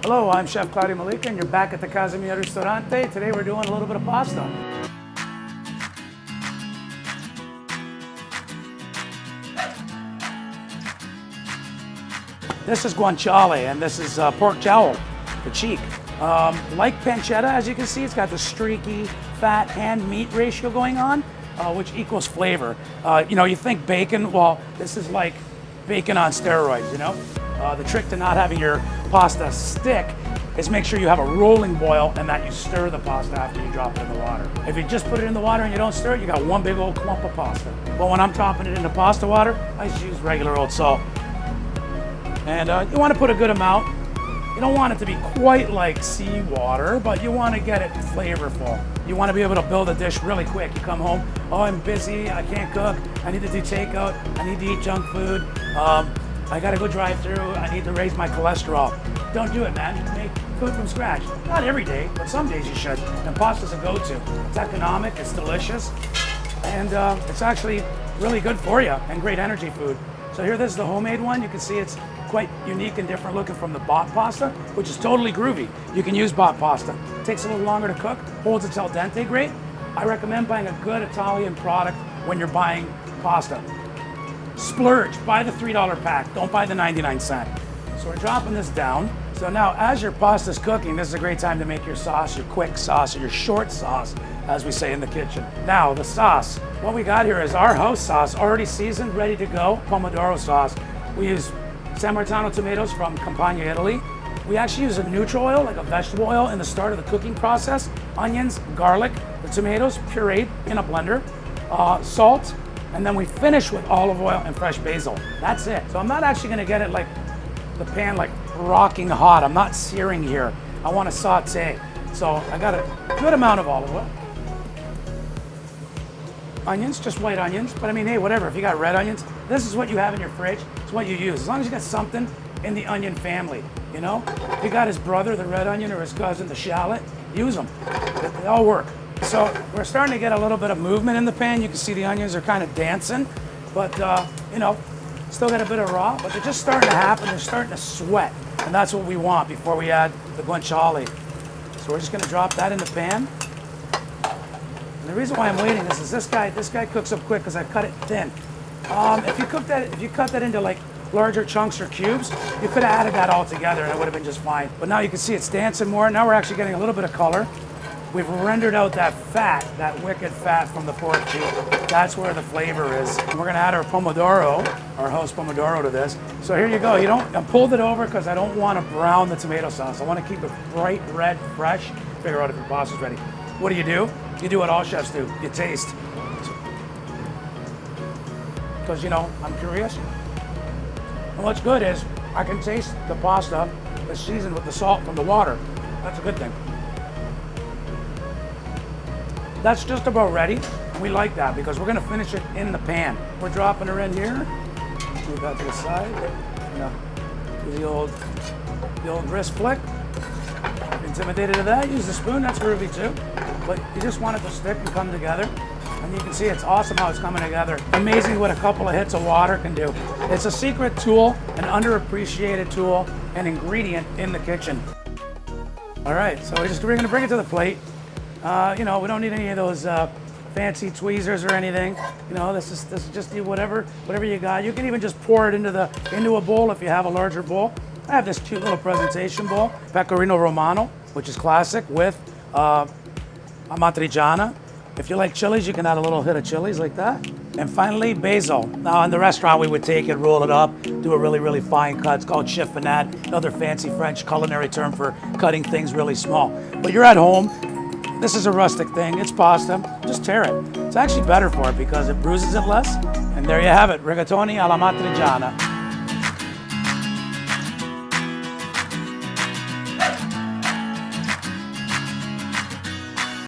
Hello, I'm Chef Claudio Malika and you're back at the Casa Mia Ristorante. Today we're doing a little bit of pasta. This is guanciale and this is pork jowl, the cheek. Like pancetta, as you can see, it's got the streaky fat and meat ratio going on, which equals flavor. You think bacon, well, this is like bacon on steroids, you know? The trick to not having your pasta stick is make sure you have a rolling boil and that you stir the pasta after you drop it in the water. If you just put it in the water and you don't stir it, you got one big old clump of pasta. But when I'm topping it into pasta water, I just use regular old salt. And you want to put a good amount. You don't want it to be quite like seawater, but you want to get it flavorful. You want to be able to build a dish really quick. You come home, oh, I'm busy, I can't cook, I need to do takeout, I need to eat junk food, I gotta go drive through, I need to raise my cholesterol. Don't do it, man. Make food from scratch. Not every day, but some days you should. And pasta's a go-to. It's economic, it's delicious, and it's actually really good for you and great energy food. So here, this is the homemade one. You can see it's quite unique and different looking from the bought pasta, which is totally groovy. You can use bought pasta. It takes a little longer to cook, holds its al dente great. I recommend buying a good Italian product when you're buying pasta. Splurge, buy the $3 pack, don't buy the 99-cent. So we're dropping this down. So now as your pasta's cooking, this is a great time to make your sauce, your quick sauce, or your short sauce, as we say in the kitchen. Now the sauce, what we got here is our house sauce, already seasoned, ready to go, pomodoro sauce. We use San Marzano tomatoes from Campania, Italy. We actually use a neutral oil, like a vegetable oil, in the start of the cooking process. Onions, garlic, the tomatoes pureed in a blender, salt, and then we finish with olive oil and fresh basil. That's it. So I'm not actually gonna get it like the pan like rocking hot. I'm not searing here. I want to saute. So I got a good amount of olive oil. Onions, just white onions. But I mean, hey, whatever. If you got red onions, this is what you have in your fridge. It's what you use. As long as you got something in the onion family, you know? If you got his brother, the red onion, or his cousin, the shallot, use them. They all work. So we're starting to get a little bit of movement in the pan. You can see the onions are kind of dancing, but still got a bit of raw, but they're just starting to happen. They're starting to sweat, and that's what we want before we add the guanciale. So we're just gonna drop that in the pan. And the reason why I'm waiting is this guy cooks up quick because I cut it thin. If you cut that into like larger chunks or cubes, you could have added that all together and it would have been just fine. But now you can see it's dancing more. Now we're actually getting a little bit of color. We've rendered out that fat, that wicked fat from the pork too. That's where the flavor is. And we're gonna add our pomodoro, our house pomodoro to this. So here you go. I pulled it over because I don't want to brown the tomato sauce. I want to keep it bright red, fresh. Figure out if your pasta's ready. What do? You do what all chefs do. You taste. Because I'm curious. And what's good is I can taste the pasta is seasoned with the salt from the water. That's a good thing. That's just about ready. We like that because we're gonna finish it in the pan. We're dropping her in here. Move that to the side. Do the old wrist flick. Intimidated of that, use the spoon, that's groovy too. But you just want it to stick and come together. And you can see it's awesome how it's coming together. Amazing what a couple of hits of water can do. It's a secret tool, an underappreciated tool, an ingredient in the kitchen. All right, so we're gonna bring it to the plate. We don't need any of those fancy tweezers or anything. This is just whatever you got. You can even just pour it into a bowl if you have a larger bowl. I have this cute little presentation bowl, Pecorino Romano, which is classic with amatriciana. If you like chilies, you can add a little hit of chilies like that. And finally, basil. Now in the restaurant, we would take it, roll it up, do a really, really fine cut. It's called chiffonade, another fancy French culinary term for cutting things really small. But you're at home. This is a rustic thing. It's pasta. Just tear it. It's actually better for it because it bruises it less. And there you have it, rigatoni alla matriciana.